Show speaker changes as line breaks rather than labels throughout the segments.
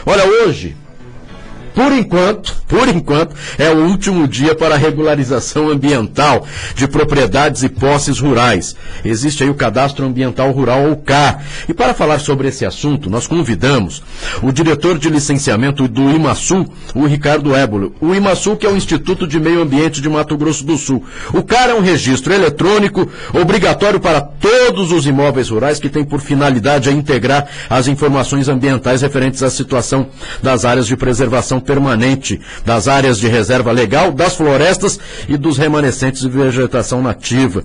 Olha, hoje, por enquanto, é o último dia para a regularização ambiental de propriedades e posses rurais. Existe aí o Cadastro Ambiental Rural, ou CAR. E para falar sobre esse assunto, nós convidamos o diretor de licenciamento do IMASU, o Ricardo Ébolo. O IMASU, que é o Instituto de Meio Ambiente de Mato Grosso do Sul. O CAR é um registro eletrônico obrigatório para todos os imóveis rurais, que tem por finalidade a integrar as informações ambientais referentes à situação das áreas de preservação permanente, das áreas de reserva legal, das florestas e dos remanescentes de vegetação nativa.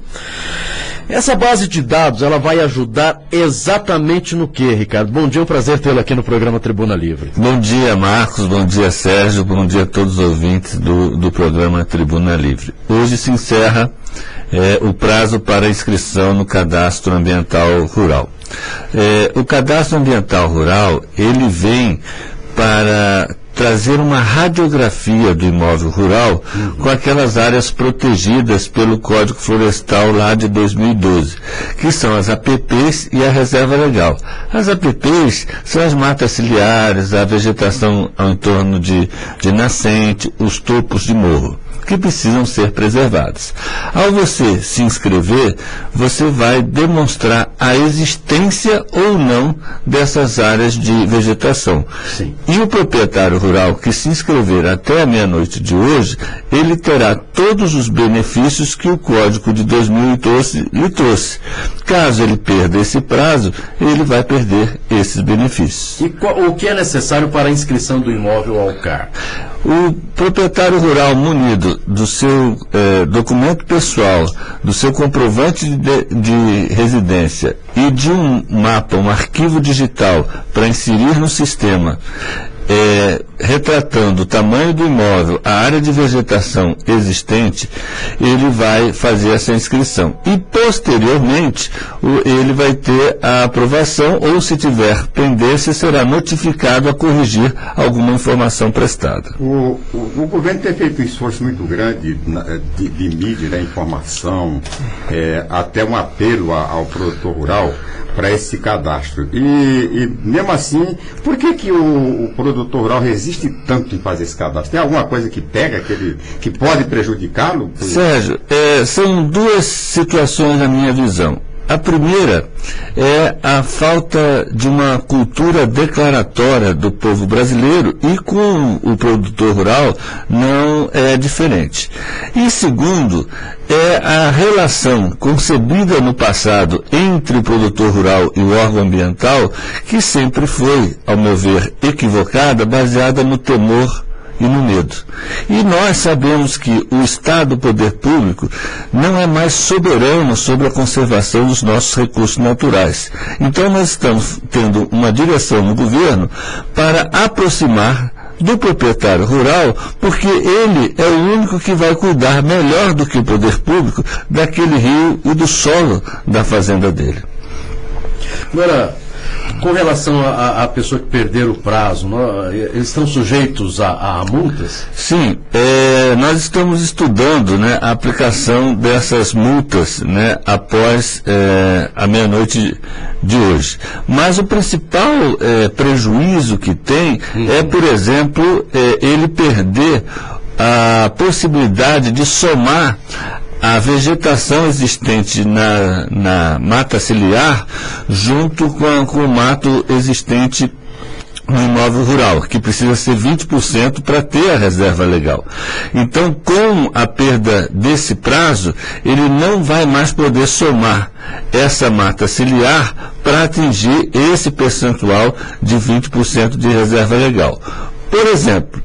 Essa base de dados, ela vai ajudar exatamente no quê, Ricardo? Bom dia, é um prazer tê-lo aqui no programa Tribuna Livre.
Bom dia, Marcos, bom dia, Sérgio, bom dia a todos os ouvintes do programa Tribuna Livre. Hoje se encerra o prazo para inscrição no Cadastro Ambiental Rural. O Cadastro Ambiental Rural, ele vem para trazer uma radiografia do imóvel rural com aquelas áreas protegidas pelo Código Florestal lá de 2012, que são as APPs e a Reserva Legal. As APPs são as matas ciliares, a vegetação ao entorno de nascente, os topos de morro, que precisam ser preservados. Ao você se inscrever, você vai demonstrar a existência ou não dessas áreas de vegetação.
Sim.
E o proprietário rural que se inscrever até a meia-noite de hoje, ele terá todos os benefícios que o Código de 2012 lhe trouxe. Caso ele perda esse prazo, ele vai perder esses benefícios.
E o que é necessário para a inscrição do imóvel ao CAR?
O proprietário rural munido do seu documento pessoal, do seu comprovante de residência e de um mapa, um arquivo digital para inserir no sistema, retratando o tamanho do imóvel, a área de vegetação existente, ele vai fazer essa inscrição. E, posteriormente, ele vai ter a aprovação, ou, se tiver pendência, será notificado a corrigir alguma informação prestada.
O governo tem feito um esforço muito grande de mídia, da informação, até um apelo ao produtor rural para esse cadastro. E mesmo assim, por que o produtor rural resiste tanto em fazer esse cadastro? Tem alguma coisa que pega, que pode prejudicá-lo?
Sérgio, são duas situações na minha visão. A primeira é a falta de uma cultura declaratória do povo brasileiro, e com o produtor rural não é diferente. E segundo, é a relação concebida no passado entre o produtor rural e o órgão ambiental, que sempre foi, ao meu ver, equivocada, baseada no temor e no medo. E nós sabemos que o Estado, o poder público, não é mais soberano sobre a conservação dos nossos recursos naturais. Então nós estamos tendo uma direção no governo para aproximar do proprietário rural, porque ele é o único que vai cuidar melhor do que o poder público daquele rio e do solo da fazenda dele.
Agora, com relação à pessoa que perder o prazo, eles estão sujeitos a multas?
Sim, nós estamos estudando, a aplicação dessas multas, após a meia-noite de hoje. Mas o principal prejuízo que tem é, por exemplo, ele perder a possibilidade de somar a vegetação existente na mata ciliar junto com o mato existente no imóvel rural, que precisa ser 20% para ter a reserva legal. Então, com a perda desse prazo, ele não vai mais poder somar essa mata ciliar para atingir esse percentual de 20% de reserva legal. Por exemplo,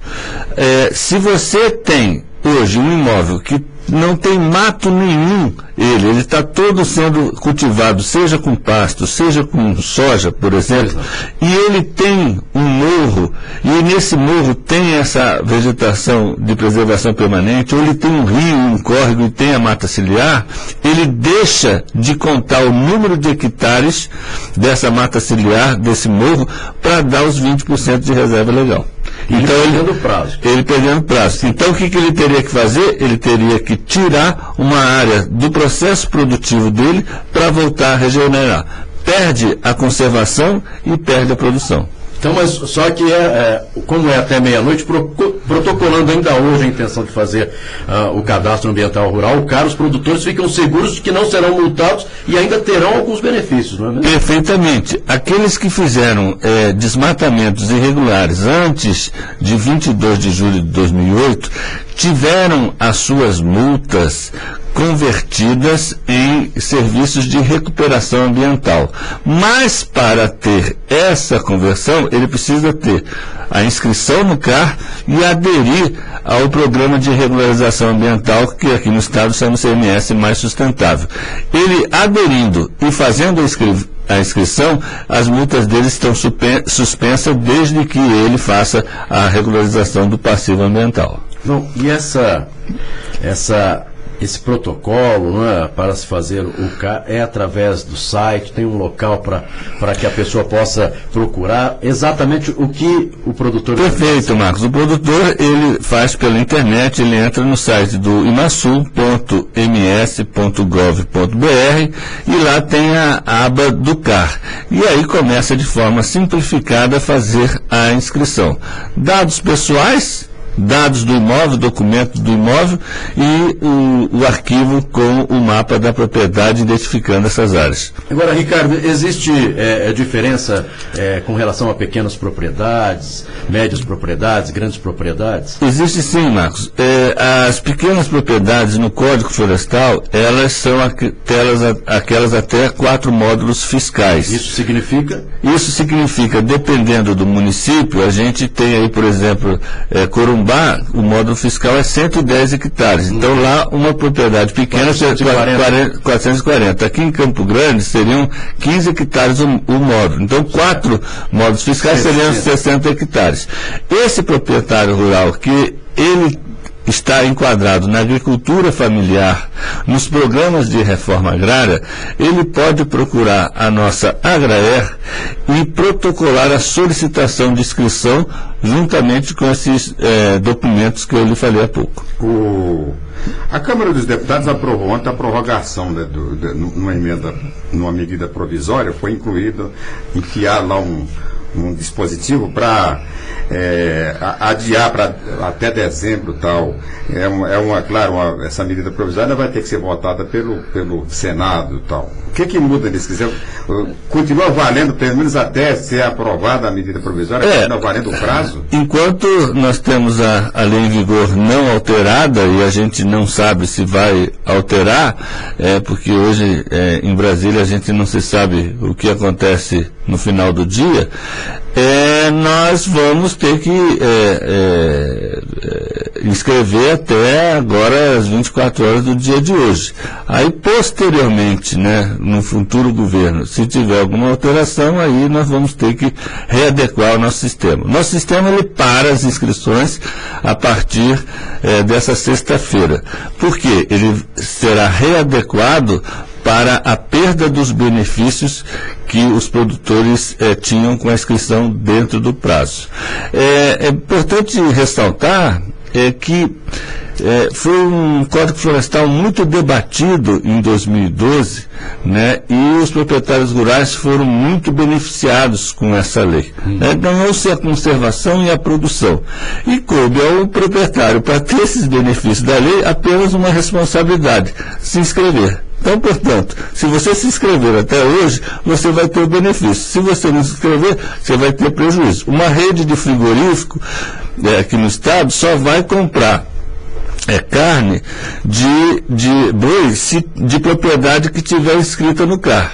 se você tem hoje um imóvel que não tem mato nenhum, ele está todo sendo cultivado, seja com pasto, seja com soja, por exemplo, e ele tem um morro, e nesse morro tem essa vegetação de preservação permanente, ou ele tem um rio, um córrego e tem a mata ciliar, ele deixa de contar o número de hectares dessa mata ciliar, desse morro, para dar os 20% de reserva legal. Então, ele perdendo prazo. Então, o que ele teria que fazer? Ele teria que tirar uma área do processo produtivo dele para voltar a regenerar. Perde a conservação e perde a produção.
Então, mas só que como é até meia-noite, protocolando ainda hoje a intenção de fazer o cadastro ambiental rural, os produtores ficam seguros de que não serão multados e ainda terão alguns benefícios, não é mesmo?
Perfeitamente. Aqueles que fizeram desmatamentos irregulares antes de 22 de julho de 2008 tiveram as suas multas convertidas em serviços de recuperação ambiental. Mas para ter essa conversão, ele precisa ter a inscrição no CAR e aderir ao programa de regularização ambiental, que aqui no estado chama CMS Mais Sustentável. Ele aderindo e fazendo a inscrição, as multas dele estão suspensas desde que ele faça a regularização do passivo ambiental.
Bom, e esse protocolo, né, para se fazer o CAR é através do site, tem um local para que a pessoa possa procurar exatamente o que o produtor...
Perfeito, Marcos. O produtor, ele faz pela internet, ele entra no site do imasul.ms.gov.br e lá tem a aba do CAR. E aí começa de forma simplificada a fazer a inscrição. Dados pessoais, dados do imóvel, documentos do imóvel e o arquivo com o mapa da propriedade identificando essas áreas.
Agora, Ricardo, existe diferença com relação a pequenas propriedades, médias propriedades, grandes propriedades?
Existe sim, Marcos. As pequenas propriedades no Código Florestal, elas são aquelas até 4 módulos fiscais.
Isso significa?
Isso significa, dependendo do município, a gente tem aí, por exemplo, Corumbá, o módulo fiscal é 110 hectares. Então lá uma propriedade pequena seria 440. Aqui em Campo Grande seriam 15 hectares o módulo. Então 4 módulos fiscais seriam 60 hectares. Esse proprietário rural que ele está enquadrado na agricultura familiar, nos programas de reforma agrária, ele pode procurar a nossa Agraer e protocolar a solicitação de inscrição juntamente com esses documentos que eu lhe falei há pouco.
A Câmara dos Deputados aprovou ontem a prorrogação numa medida provisória, foi incluído, enfiar lá um dispositivo para adiar para até dezembro tal. Essa medida provisória vai ter que ser votada pelo Senado tal. O que muda nesse quiser? Continua valendo, pelo menos até ser aprovada a medida provisória, continua valendo o prazo?
Enquanto nós temos a lei em vigor não alterada, e a gente não sabe se vai alterar, porque hoje em Brasília a gente não se sabe o que acontece no final do dia, nós vamos ter que inscrever até agora as 24 horas do dia de hoje. Aí, posteriormente, no futuro governo, se tiver alguma alteração, aí nós vamos ter que readequar o nosso sistema. Nosso sistema, ele para as inscrições a partir dessa sexta-feira. Por quê? Ele será readequado para a perda dos benefícios que os produtores tinham com a inscrição dentro do prazo. É importante ressaltar que foi um Código Florestal muito debatido em 2012, e os proprietários rurais foram muito beneficiados com essa lei. Ganhou-se a conservação e a produção. E coube ao proprietário, para ter esses benefícios da lei, apenas uma responsabilidade: se inscrever. Então, portanto, se você se inscrever até hoje, você vai ter o benefício. Se você não se inscrever, você vai ter prejuízo. Uma rede de frigorífico aqui no estado só vai comprar carne de boi de propriedade que tiver inscrita no CAR.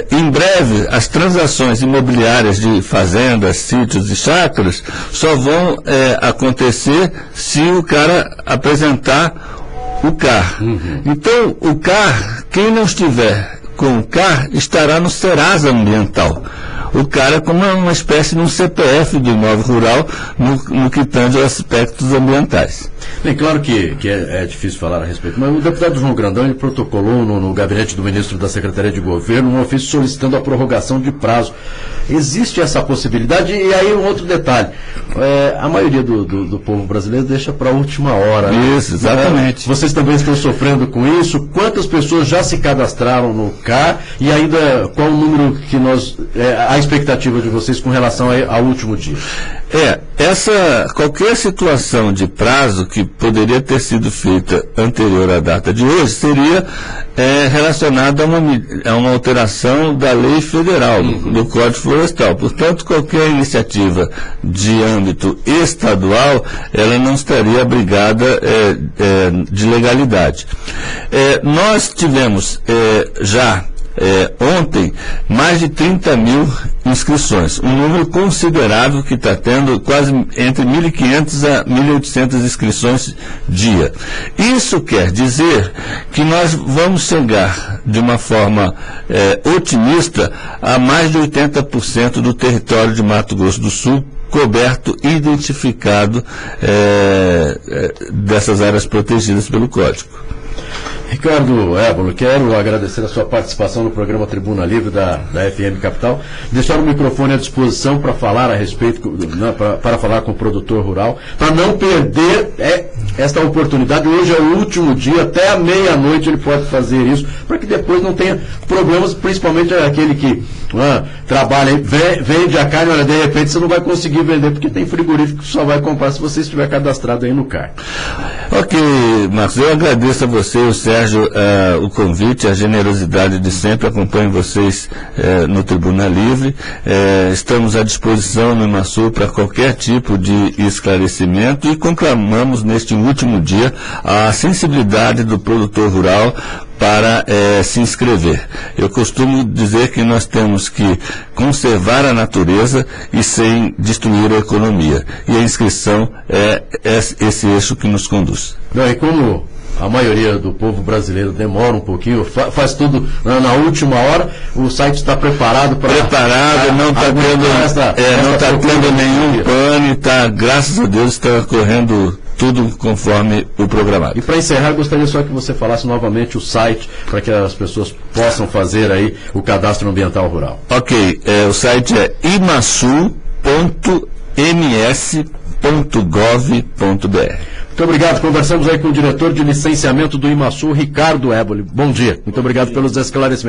Em breve, as transações imobiliárias de fazendas, sítios e chácaras só vão acontecer se o cara apresentar o CAR. Então, o CAR, quem não estiver com o CAR, estará no Serasa Ambiental. O CAR é como uma espécie de um CPF do imóvel rural no que tange aos aspectos ambientais.
Bem, claro que é difícil falar a respeito, mas o deputado João Grandão ele protocolou no gabinete do ministro da Secretaria de Governo um ofício solicitando a prorrogação de prazo Existe essa possibilidade, e aí um outro detalhe, a maioria do povo brasileiro deixa para a última hora.
Isso, exatamente.
Vocês também estão sofrendo com isso? Quantas pessoas já se cadastraram no CAR e ainda qual o número que a expectativa de vocês com relação ao último dia?
Qualquer situação de prazo que poderia ter sido feita anterior à data de hoje seria relacionada a uma alteração da lei federal, do Código Florestal. Portanto, qualquer iniciativa de âmbito estadual, ela não estaria abrigada de legalidade. Nós tivemos já ontem mais de 30 mil inscrições, um número considerável que está tendo quase entre 1.500 a 1.800 inscrições dia. Isso quer dizer que nós vamos chegar de uma forma otimista a mais de 80% do território de Mato Grosso do Sul coberto e identificado dessas áreas protegidas pelo Código.
Ricardo Ébolo, quero agradecer a sua participação no programa Tribuna Livre da FM Capital. Deixar o microfone à disposição para falar a respeito, para falar com o produtor rural, para não perder esta oportunidade. Hoje é o último dia, até a meia-noite ele pode fazer isso, para que depois não tenha problemas, principalmente aquele que trabalha, vende a carne, olha, de repente você não vai conseguir vender, porque tem frigorífico que só vai comprar se você estiver cadastrado aí no CAR.
Ok, Marcos, eu agradeço a você, o Sérgio, o convite, a generosidade de sempre. Acompanho vocês no Tribuna Livre. Estamos à disposição no IMASU para qualquer tipo de esclarecimento e conclamamos neste último dia a sensibilidade do produtor rural para se inscrever. Eu costumo dizer que nós temos que conservar a natureza e sem destruir a economia. E a inscrição é esse eixo que nos conduz.
Não, e como a maioria do povo brasileiro demora um pouquinho, faz tudo na última hora, o site está preparado para...
não está tendo nenhum pane, graças a Deus está correndo tudo conforme o programado.
E para encerrar, gostaria só que você falasse novamente o site, para que as pessoas possam fazer aí o cadastro ambiental rural.
Ok, o site é imasu.ms.gov.br.
Muito obrigado. Conversamos aí com o diretor de licenciamento do IMASU, Ricardo Ébolo. Bom dia. Muito obrigado pelos esclarecimentos.